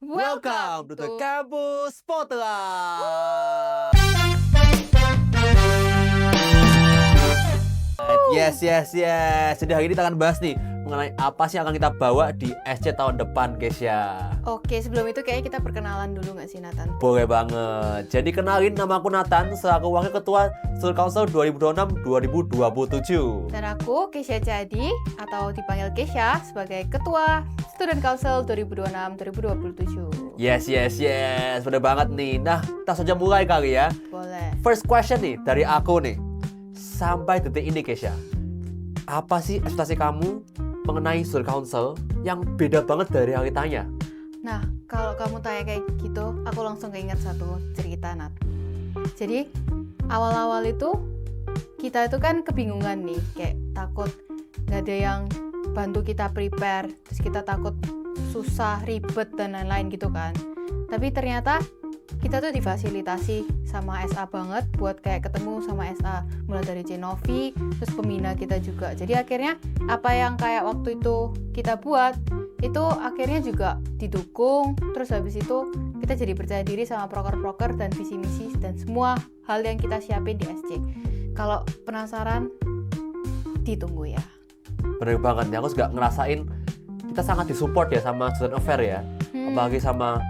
Welcome to the Campus Podcast. Yes. Jadi hari ini kita akan bahas nih mengenai apa sih yang akan kita bawa di SC tahun depan, guys ya. Oke, sebelum itu kayaknya kita perkenalan dulu nggak sih, Nathan? Boleh banget. Jadi kenalin, nama aku Nathan, selaku Wakil Ketua Student Council 2026-2027. Dan aku Kesha Jadi atau dipanggil Kesha sebagai Ketua Student Council 2026-2027. Yes. Bener banget nih. Nah, kita saja mulai kali ya. Boleh. First question nih dari aku nih. Sampai detik ini, Kesha, apa sih ekspektasi kamu mengenai Student Council yang beda banget dari realitanya? Nah, kalau kamu tanya kayak gitu, aku langsung keinget satu cerita, Nat. Jadi, awal-awal itu kita itu kan kebingungan nih, kayak takut nggak ada yang bantu kita prepare, terus kita takut susah, ribet, dan lain-lain gitu kan. Tapi ternyata kita tuh difasilitasi sama SA banget buat kayak ketemu sama SA, mulai dari Cenovi, terus pembina kita juga. Jadi akhirnya apa yang kayak waktu itu kita buat itu akhirnya juga didukung. Terus habis itu kita jadi percaya diri sama proker-proker dan visi misi dan semua hal yang kita siapin di SC. Kalau penasaran, ditunggu ya. Bener banget nih, aku juga ngerasain kita sangat disupport ya sama Student Affair ya. Apalagi sama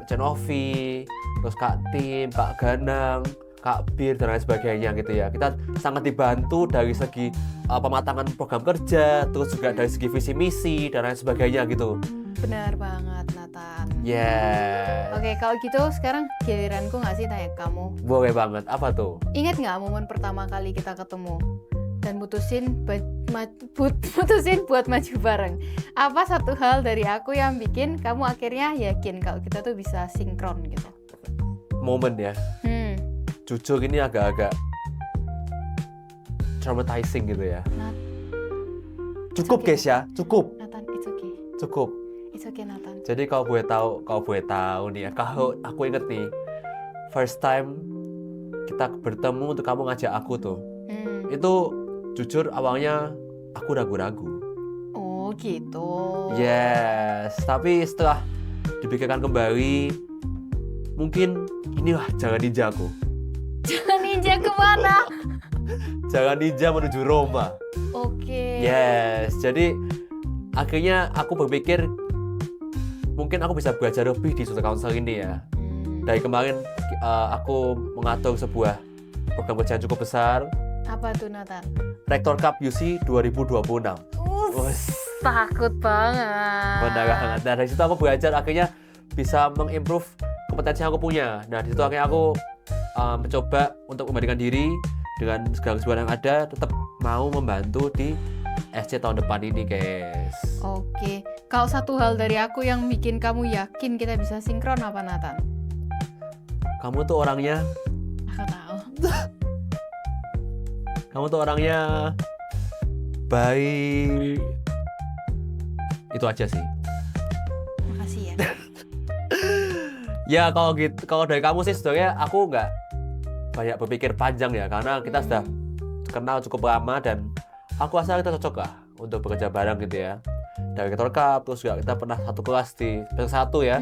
Cenovi, terus Kak Tim, Kak Ganang, Kak Bir, dan lain sebagainya gitu ya. Kita sangat dibantu dari segi pematangan program kerja, terus juga dari segi visi misi dan lain sebagainya gitu. Benar banget, Nathan. Yes. Oke, kalau gitu sekarang giliranku nggak sih tanya ke kamu? Boleh banget. Apa tuh? Ingat nggak momen pertama kali kita ketemu dan mutusin buat maju bareng? Apa satu hal dari aku yang bikin kamu akhirnya yakin kalau kita tuh bisa sinkron gitu? Momen ya. Jujur ini agak-agak traumatizing gitu ya. Cukup okay, guys ya, cukup. Nathan, it's okay. Cukup. It's okay, Nathan. Jadi kau boleh tahu nih ya. Kalau aku inget nih, first time kita bertemu untuk kamu ngajak aku tuh. Itu jujur awalnya aku ragu-ragu. Oh gitu. Yes, tapi setelah dipikirkan kembali, mungkin inilah jalan ninjaku. Jalan ninja kemana? Jalan ninja menuju Roma. Oke. Yes, jadi akhirnya aku berpikir mungkin aku bisa belajar lebih di Student Council ini ya. Dari kemarin aku mengatur sebuah program kerja yang cukup besar. Apa tuh, Nathan? Rector Cup UC 2026. Takut banget. Benar banget. Nah, dari situ aku belajar akhirnya bisa mengimprove kompetensi yang aku punya. Nah, di situ akhirnya aku mencoba untuk membandingkan diri dengan segala kesibukan yang ada, tetap mau membantu di SC tahun depan ini, guys. Oke. Kalau satu hal dari aku yang bikin kamu yakin kita bisa sinkron apa, Nathan? Kamu tuh orangnya baik. Itu aja sih. Makasih ya. Ya kalau gitu, kalau dari kamu sih sebenarnya aku nggak banyak berpikir panjang ya, karena kita sudah kenal cukup lama dan aku rasa kita cocok lah untuk bekerja bareng gitu ya. Dari Rector Cup, terus juga kita pernah satu kelas di semester 1 ya.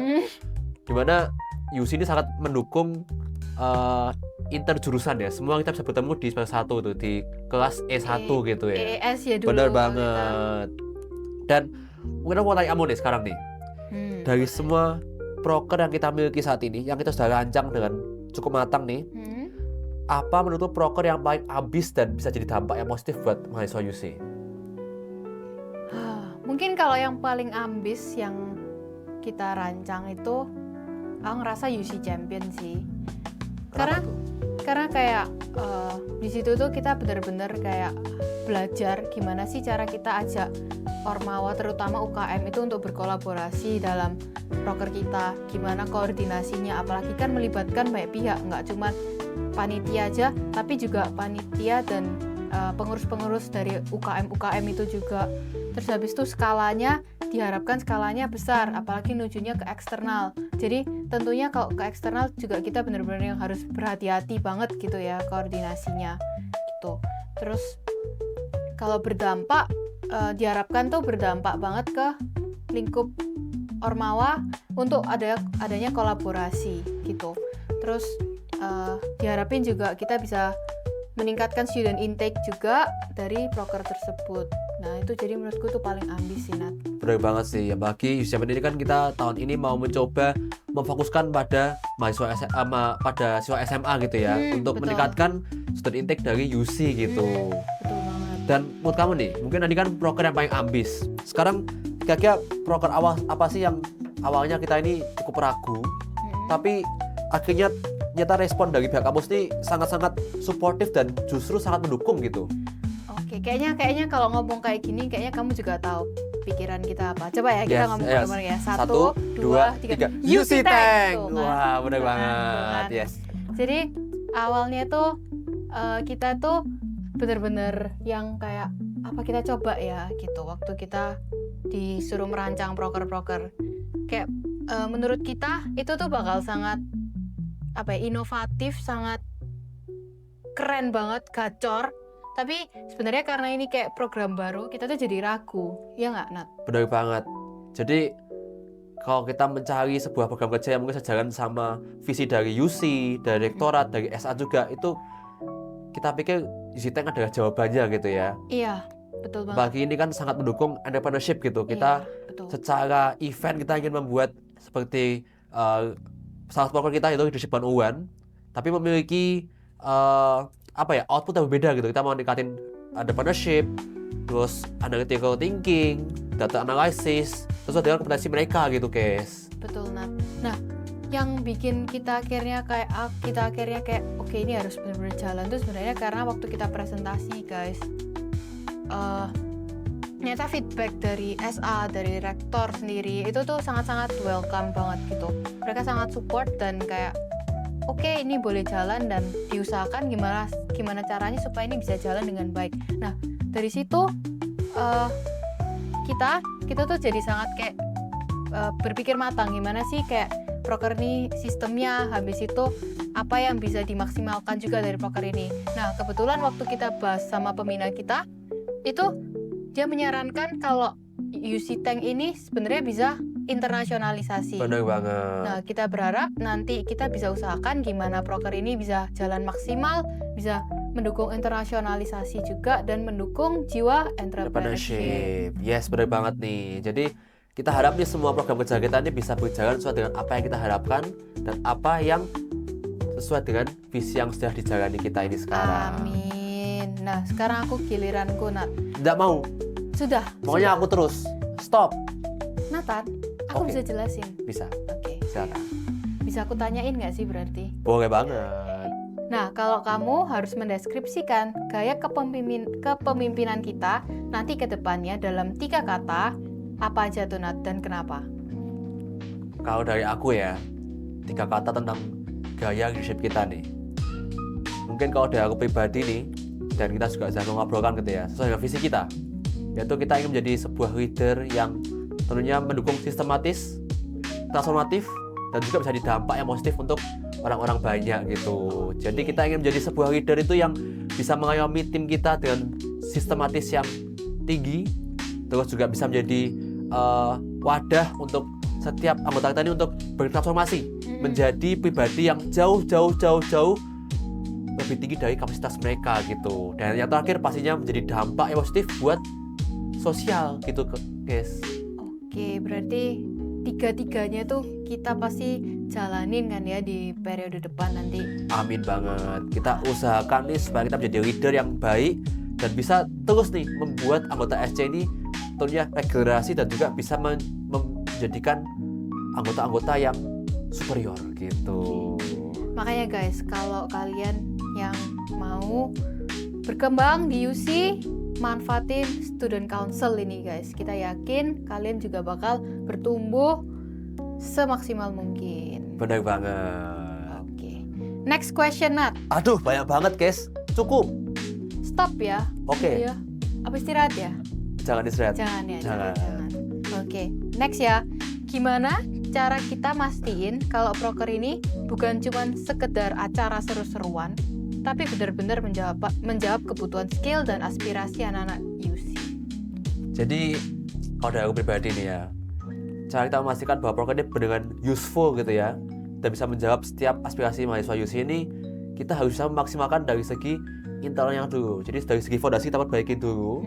Dimana UC ini sangat mendukung interjurusan ya. Semua kita bisa bertemu di semester 1 tuh, di kelas E1 gitu ya. ES ya dulu. Benar banget. Dan mungkin aku mau tanya kamu nih sekarang nih. Dari semua proker yang kita miliki saat ini, yang kita sudah rancang dengan cukup matang nih, apa menurut proker yang paling ambis dan bisa jadi dampak yang positif buat mahasiswa UC? Mungkin kalau yang paling ambis yang kita rancang itu, aku ngerasa UC Champion sih. Karena kayak di situ tuh kita benar-benar kayak belajar gimana sih cara kita ajak Ormawa terutama UKM itu untuk berkolaborasi dalam proker kita, gimana koordinasinya, apalagi kan melibatkan banyak pihak, nggak cuma panitia aja, tapi juga panitia dan pengurus-pengurus dari UKM itu juga. Terus habis itu diharapkan skalanya besar, apalagi nujunya ke eksternal. Jadi tentunya kalau ke eksternal juga kita benar-benar yang harus berhati-hati banget gitu ya koordinasinya gitu. Terus kalau berdampak, diharapkan tuh berdampak banget ke lingkup Ormawa untuk adanya kolaborasi gitu. Terus diharapin juga kita bisa meningkatkan student intake juga dari proker tersebut. Nah itu jadi menurutku tuh paling ambis sih, Nat. Benar banget sih, ya bagi UC Champion ini kan kita tahun ini mau mencoba memfokuskan pada mahasiswa pada siswa SMA gitu ya, untuk betul. meningkatkan student intake dari UC gitu. Betul banget. Dan menurut kamu nih, mungkin tadi kan proker yang paling ambis. Sekarang kira-kira proker awal apa sih yang awalnya kita ini cukup ragu, tapi akhirnya nyata respon dari pihak kampus ini sangat-sangat suportif dan justru sangat mendukung gitu. Oke, kayaknya kalau ngomong kayak gini, kayaknya kamu juga tahu pikiran kita apa. Coba ya kita ngomong bareng ya. 1, 2, 3. UC Tank. Tuh, Wah, benar kan? banget. Yes. Jadi awalnya tuh kita tuh bener-bener yang kayak apa kita coba ya gitu. Waktu kita disuruh merancang proker-proker, kayak menurut kita itu tuh bakal sangat inovatif, sangat keren banget, gacor. Tapi sebenarnya karena ini kayak program baru, kita tuh jadi ragu, ya nggak, Nat? Benar banget. Jadi kalau kita mencari sebuah program kerja yang mungkin sejalan sama visi dari UC, dari rektorat, dari SA juga, itu kita pikir UC Tank adalah jawabannya gitu ya. Iya, betul banget. Bagi ini kan sangat mendukung entrepreneurship gitu. Kita betul. secara event kita ingin membuat seperti salah satu program kita itu Leadership 101, tapi memiliki output yang berbeda gitu. Kita mau ningkatin entrepreneurship, terus analytical thinking, data analysis, sesuai dengan kompetensi mereka gitu, guys. Betul, Nat. Nah, yang bikin kita akhirnya kayak oke, ini harus benar-benar jalan tuh sebenarnya karena waktu kita presentasi, guys, ternyata feedback dari SA, dari rektor sendiri itu tuh sangat-sangat welcome banget gitu. Mereka sangat support dan kayak oke, ini boleh jalan dan diusahakan gimana caranya supaya ini bisa jalan dengan baik. Nah, dari situ kita tuh jadi sangat kayak berpikir matang gimana sih kayak proker ini sistemnya, habis itu apa yang bisa dimaksimalkan juga dari proker ini. Nah, kebetulan waktu kita bahas sama pembina kita, itu dia menyarankan kalau UC Tank ini sebenarnya bisa internasionalisasi. Benar banget. Nah, kita berharap nanti kita bisa usahakan gimana proker ini bisa jalan maksimal, bisa mendukung internasionalisasi juga dan mendukung jiwa entrepreneurship. Yes, benar banget nih. Jadi kita harap nih semua program kerja kita ini bisa berjalan sesuai dengan apa yang kita harapkan dan apa yang sesuai dengan visi yang sudah dijalani kita ini sekarang. Amin. Nah, sekarang aku giliranku, Nat. Tidak mau. Sudah. Maunya aku terus. Stop. Nathan, aku bisa jelasin. Bisa. Oke. Silakan. Bisa aku tanyain nggak sih berarti? Boleh banget. Nah, kalau kamu harus mendeskripsikan gaya kepemimpinan kita nanti ke depannya dalam 3 kata, apa aja tuh, Nat, dan kenapa? Kalau dari aku ya, 3 kata tentang gaya leadership kita nih. Mungkin kalau dari aku pribadi nih, dan kita juga sudah mengobrolkan gitu ya, sesuai dengan visi kita, yaitu kita ingin menjadi sebuah leader yang tentunya mendukung sistematis, transformatif, dan juga bisa didampak yang positif untuk orang-orang banyak gitu. Jadi kita ingin menjadi sebuah leader itu yang bisa mengayomi tim kita dengan sistematis yang tinggi, terus juga bisa menjadi wadah untuk setiap anggota kita ini untuk bertransformasi menjadi pribadi yang jauh lebih tinggi dari kapasitas mereka gitu. Dan yang terakhir pastinya menjadi dampak yang positif buat sosial gitu, guys. Oke, berarti 3-tiganya tuh kita pasti jalanin kan ya di periode depan nanti. Amin banget. Kita usahakan nih supaya kita menjadi leader yang baik dan bisa terus nih membuat anggota SC ini tentunya regenerasi dan juga bisa menjadikan anggota-anggota yang superior gitu. Makanya guys, kalau kalian yang mau berkembang di UC, manfaatin student council ini guys. Kita yakin kalian juga bakal bertumbuh semaksimal mungkin. Benar banget. Oke. Next question, Nat. Aduh, banyak banget guys. Cukup. Stop ya. Oke. Ya. Apa istirahat ya? Jangan istirahat. Jangan ya. Jangan. Oke. Next ya. Gimana cara kita mastiin kalau proker ini bukan cuma sekedar acara seru-seruan, tapi benar-benar menjawab kebutuhan skill dan aspirasi anak-anak UC. Jadi kalau dari aku pribadi nih ya, cara kita memastikan bahwa proker ini benar-benar useful gitu ya, dan bisa menjawab setiap aspirasi mahasiswa UC ini, kita harus bisa memaksimalkan dari segi internalnya dulu. Jadi dari segi fondasi kita perbaiki dulu.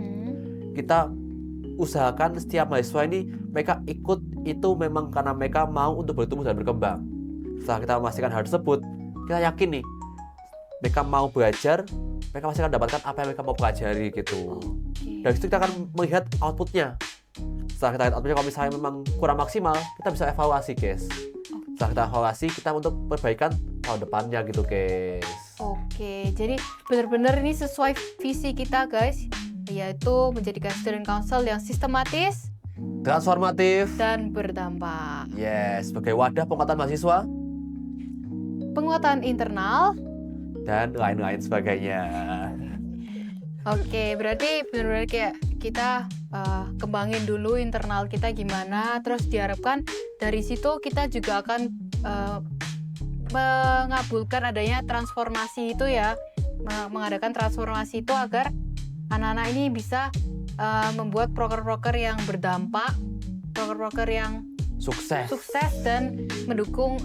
Kita usahakan setiap mahasiswa ini mereka ikut itu memang karena mereka mau untuk bertumbuh dan berkembang. Setelah kita memastikan hal tersebut, kita yakin nih mereka mau belajar, mereka pasti akan mendapatkan apa yang mereka mau pelajari gitu. Dari situ kita akan melihat outputnya. Setelah kita lihat outputnya, kalau misalnya memang kurang maksimal, kita bisa evaluasi, guys. Setelah kita evaluasi, kita untuk perbaikan tahun depannya gitu, guys. Oke, jadi benar-benar ini sesuai visi kita, guys, yaitu menjadikan student council yang sistematis, Transformatif, dan berdampak. yes, sebagai wadah penguatan mahasiswa, Penguatan internal. dan lain-lain sebagainya. Oke, berarti benar-benar kayak kita kembangin dulu internal kita gimana, terus diharapkan dari situ kita juga akan mengabulkan adanya transformasi itu ya, mengadakan transformasi itu agar anak-anak ini bisa membuat proker-proker yang berdampak, proker-proker yang Sukses. sukses dan mendukung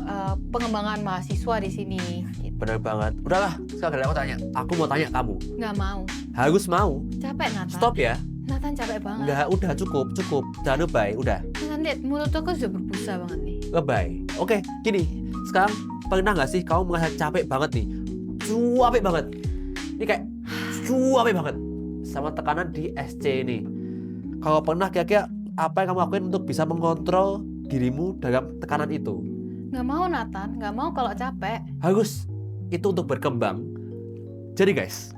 pengembangan mahasiswa di sini. Gitu. Bener banget. Udahlah, sekarang aku tanya. Aku mau tanya kamu. Nggak mau. Harus mau. Capek Nathan. Stop ya. Nathan capek banget. Enggak, udah cukup. Jangan lebay, udah. Nathan lihat mulut aku sudah berbusa banget nih. Lebay. Oke, gini. Sekarang pernah nggak sih kamu merasa capek banget nih? Capek banget. Ini kayak capek banget sama tekanan di SC ini. Kalau pernah, kira-kira apa yang kamu lakuin untuk bisa mengontrol dirimu dalam tekanan itu? Nggak mau Nathan, nggak mau kalau capek. Harus. Itu untuk berkembang. Jadi guys,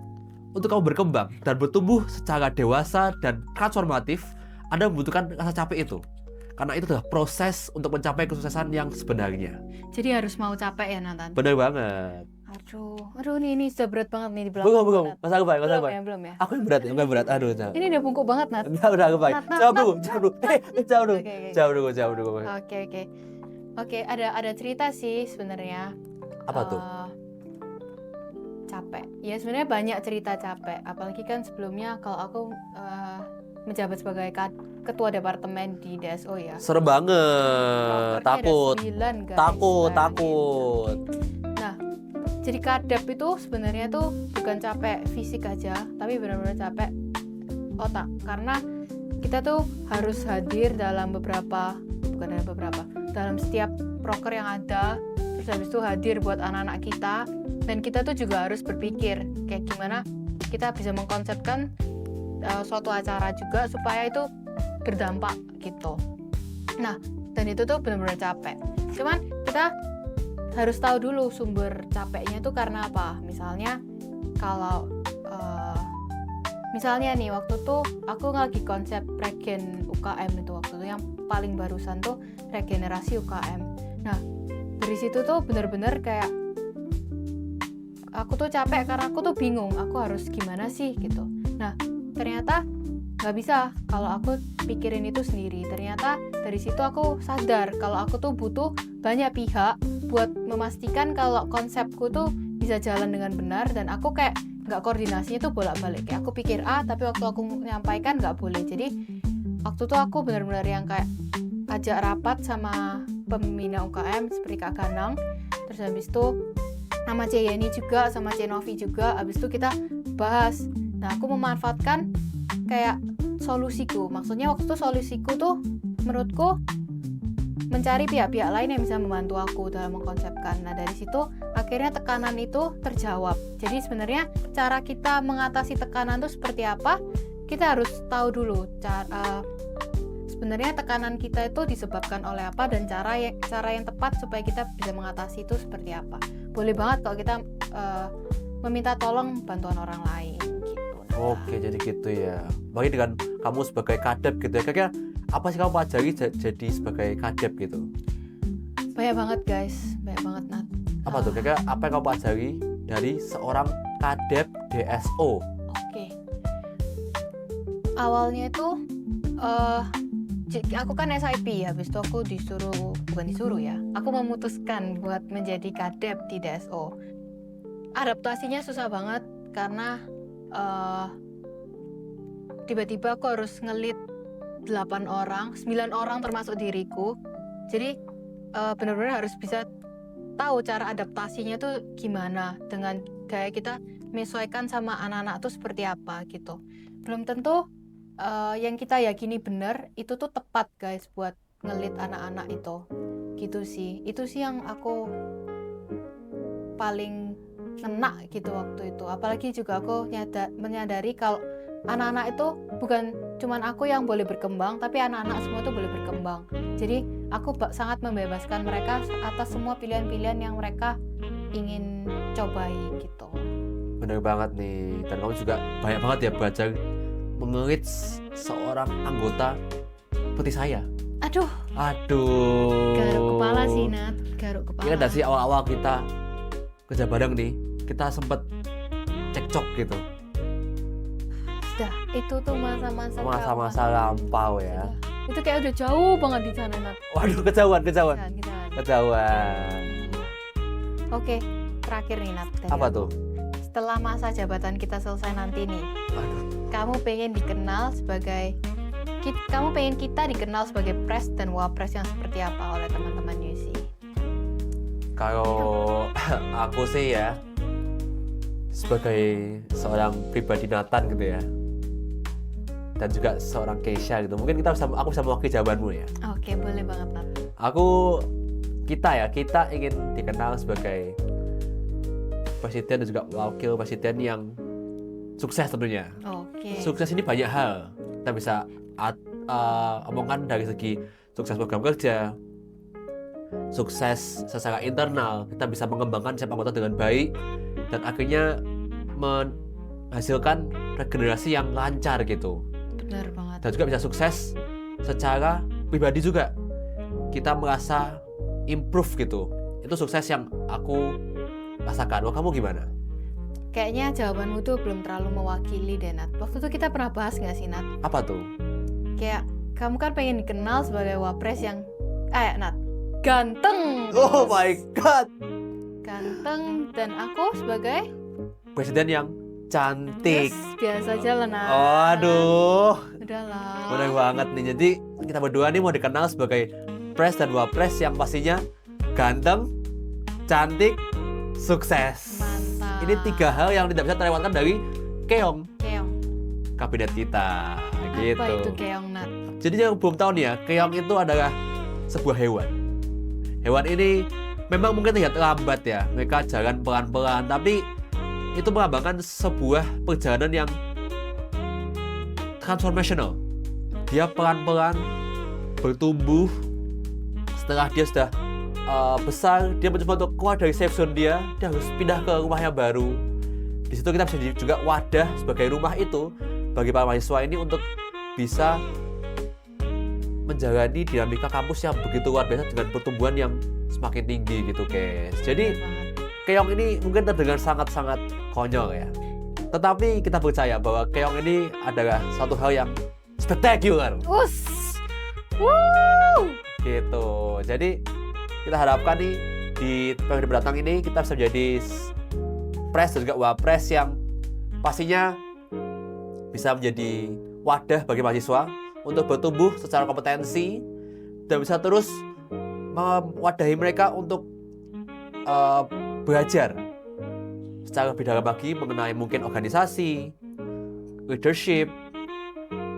untuk kamu berkembang dan bertumbuh secara dewasa dan transformatif, Anda membutuhkan rasa capek itu. Karena itu adalah proses untuk mencapai kesuksesan yang sebenarnya. Jadi harus mau capek ya Nathan. Benar banget. Aduh ini sudah berat banget nih di belakang. Belum. Masa aku Belum baik. ya, belum ya. Aku yang berat, Aduh, jauh. Ini udah bungkuk banget Nat. Udah, aku baik. Nat. Jawab dulu. Oke. Jauh dulu. Oke, ada cerita sih sebenarnya. Apa tuh? Capek. Ya sebenarnya banyak cerita capek. Apalagi kan sebelumnya kalau aku menjabat sebagai ketua departemen di DSO ya. Serem banget. Prokernya Takut. ada 9, guys. Takut. Nah, jadi kadep itu sebenarnya tuh bukan capek fisik aja, tapi benar-benar capek otak. Karena kita tuh harus hadir dalam dalam setiap proker yang ada. Terus habis itu hadir buat anak-anak kita. Dan kita tuh juga harus berpikir kayak gimana kita bisa mengkonsepkan suatu acara juga supaya itu berdampak gitu. Nah, dan itu tuh benar-benar capek. Cuman kita harus tahu dulu sumber capeknya itu karena apa. Misalnya kalau misalnya nih waktu tuh aku lagi konsep regen UKM itu waktu itu yang paling barusan tuh regenerasi UKM. Nah, dari situ tuh benar-benar kayak aku tuh capek karena aku tuh bingung aku harus gimana sih gitu. Nah, ternyata nggak bisa kalau aku pikirin itu sendiri. Ternyata dari situ aku sadar kalau aku tuh butuh banyak pihak buat memastikan kalau konsepku tuh bisa jalan dengan benar, dan aku kayak nggak koordinasinya tuh bolak-balik. Kayak aku pikir A tapi waktu aku menyampaikan nggak boleh. Jadi waktu tuh aku benar-benar yang kayak ajak rapat sama pembina UKM seperti Kak Ganang, terus habis itu sama C Yeni juga, sama C Novi juga. Habis itu kita bahas. Nah, aku memanfaatkan kayak solusiku. Maksudnya waktu itu solusiku tuh menurutku mencari pihak-pihak lain yang bisa membantu aku dalam mengkonsepkan. Nah, dari situ akhirnya tekanan itu terjawab. Jadi sebenarnya cara kita mengatasi tekanan itu seperti apa? Kita harus tahu dulu sebenarnya tekanan kita itu disebabkan oleh apa, dan cara yang tepat supaya kita bisa mengatasi itu seperti apa. Boleh banget kalau kita meminta tolong bantuan orang lain gitu. Oke, jadi gitu ya. Bagi dengan kamu sebagai kadep gitu ya, kira-kira apa sih kamu pelajari jadi sebagai kadep gitu? Banyak banget guys, banyak banget Nat. Apa tuh? Kira-kira apa yang kamu pelajari dari seorang kadep DSO? Oke. Awalnya itu aku kan SIP ya, habis itu aku bukan disuruh ya, aku memutuskan buat menjadi kadep di DSO. Adaptasinya susah banget karena tiba-tiba aku harus ngelit 8 orang, 9 orang termasuk diriku. Jadi benar-benar harus bisa tahu cara adaptasinya tuh gimana dengan gaya kita menyesuaikan sama anak-anak tuh seperti apa gitu. Belum tentu yang kita yakini benar itu tuh tepat guys buat ngelit anak-anak itu. Gitu sih. Itu sih yang aku paling ngena gitu waktu itu. Apalagi juga aku menyadari kalau anak-anak itu bukan cuman aku yang boleh berkembang, tapi anak-anak semua tuh boleh berkembang. Jadi aku sangat membebaskan mereka atas semua pilihan-pilihan yang mereka ingin cobai gitu. Bener banget nih. Dan kamu juga banyak banget ya belajar mengelit seorang anggota seperti saya. Aduh. Garuk kepala sih Nat, garuk kepala. Iya dari awal-awal kita kerja bareng nih, kita sempet cekcok gitu. Sudah, itu tuh masa-masa lampau ya. Itu kayak udah jauh banget di sana Nat. Waduh, kejauhan. Oke, terakhir nih Nat. Apa tuh? Setelah masa jabatan kita selesai nanti nih, kamu pengen kita dikenal sebagai pres dan wapres yang seperti apa oleh teman-teman UC? Kalau aku sih ya sebagai seorang pribadi Nathan gitu ya, dan juga seorang Keisha gitu, mungkin aku bisa mewakili jawabanmu ya. Oke, boleh banget Nat. Kita ingin dikenal sebagai presiden dan juga wakil presiden yang sukses tentunya. Oke. Sukses ini banyak hal. Kita bisa omongkan dari segi sukses program kerja, sukses secara internal, kita bisa mengembangkan siapa anggota dengan baik, dan akhirnya menghasilkan regenerasi yang lancar gitu. Benar banget. Dan juga bisa sukses secara pribadi juga. Kita merasa improve gitu. Itu sukses yang aku rasakan. Wah, kamu gimana? Kayaknya jawabanmu tuh belum terlalu mewakili deh Nat. Waktu itu kita pernah bahas nggak sih Nat? Apa tuh? Kayak kamu kan pengen dikenal sebagai wapres yang Nat, ganteng. Oh my god. Ganteng, dan aku sebagai Presiden yang cantik. Biasa aja lah Nat. Aduh. Udahlah. Bener banget nih. Jadi kita berdua nih mau dikenal sebagai pres dan wapres yang pastinya ganteng, cantik, sukses. Mantap. Ini 3 hal yang tidak bisa terlewatkan dari Keong kabinet kita. Gitu. Apa itu Keong Nat? Jadi yang belum tahu nih ya, Keong itu adalah sebuah hewan. Hewan ini memang mungkin terlihat lambat ya, mereka jalan pelan-pelan, tapi itu melambangkan sebuah perjalanan yang transformational. Dia pelan-pelan bertumbuh. Setelah dia sudah besar, dia mencoba untuk keluar dari safe zone dia harus pindah ke rumahnya baru. Di situ kita bisa juga wadah sebagai rumah itu bagi para mahasiswa ini untuk bisa menjalani dinamika kampus yang begitu luar biasa dengan pertumbuhan yang semakin tinggi gitu guys. Jadi Keong ini mungkin terdengar sangat-sangat konyol ya, tetapi kita percaya bahwa Keong ini adalah satu hal yang spektakuler. Gitu. Jadi kita harapkan nih di periode mendatang ini kita bisa menjadi pres dan juga wapres yang pastinya bisa menjadi wadah bagi mahasiswa untuk bertumbuh secara kompetensi dan bisa terus mewadahi mereka untuk belajar secara lebih dalam lagi mengenai mungkin organisasi, leadership,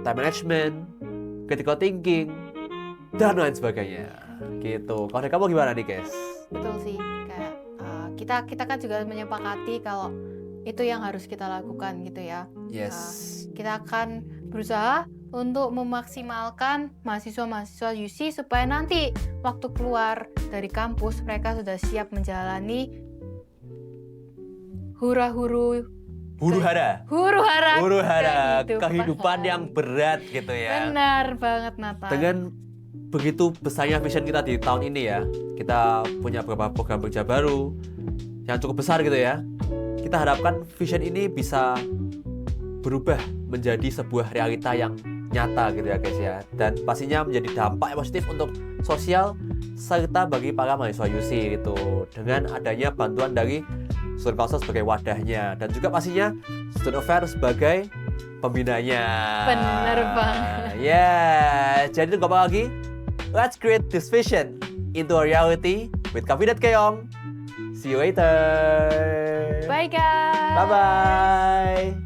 time management, critical thinking, dan lain sebagainya. Gitu. Kalau dari kamu gimana nih, guys? Betul sih. Kayak kita kan juga menyepakati kalau itu yang harus kita lakukan gitu ya. Yes. Kita akan berusaha untuk memaksimalkan mahasiswa-mahasiswa UC supaya nanti waktu keluar dari kampus mereka sudah siap menjalani huru-hara kehidupan yang berat gitu ya. Benar banget Nathan. Dengan begitu besarnya vision kita di tahun ini ya, kita punya beberapa program kerja baru yang cukup besar gitu ya. Kita harapkan vision ini bisa berubah menjadi sebuah realita yang nyata gitu ya guys ya, dan pastinya menjadi dampak yang positif untuk sosial serta bagi para mahasiswa UC gitu, dengan adanya bantuan dari Student Council sebagai wadahnya, dan juga pastinya Student Affairs sebagai pembinanya. Bener banget. Ya, jadi tunggu apa lagi? Let's create this vision into a reality with Kavidat Keong. See you later. Bye guys. Bye-bye.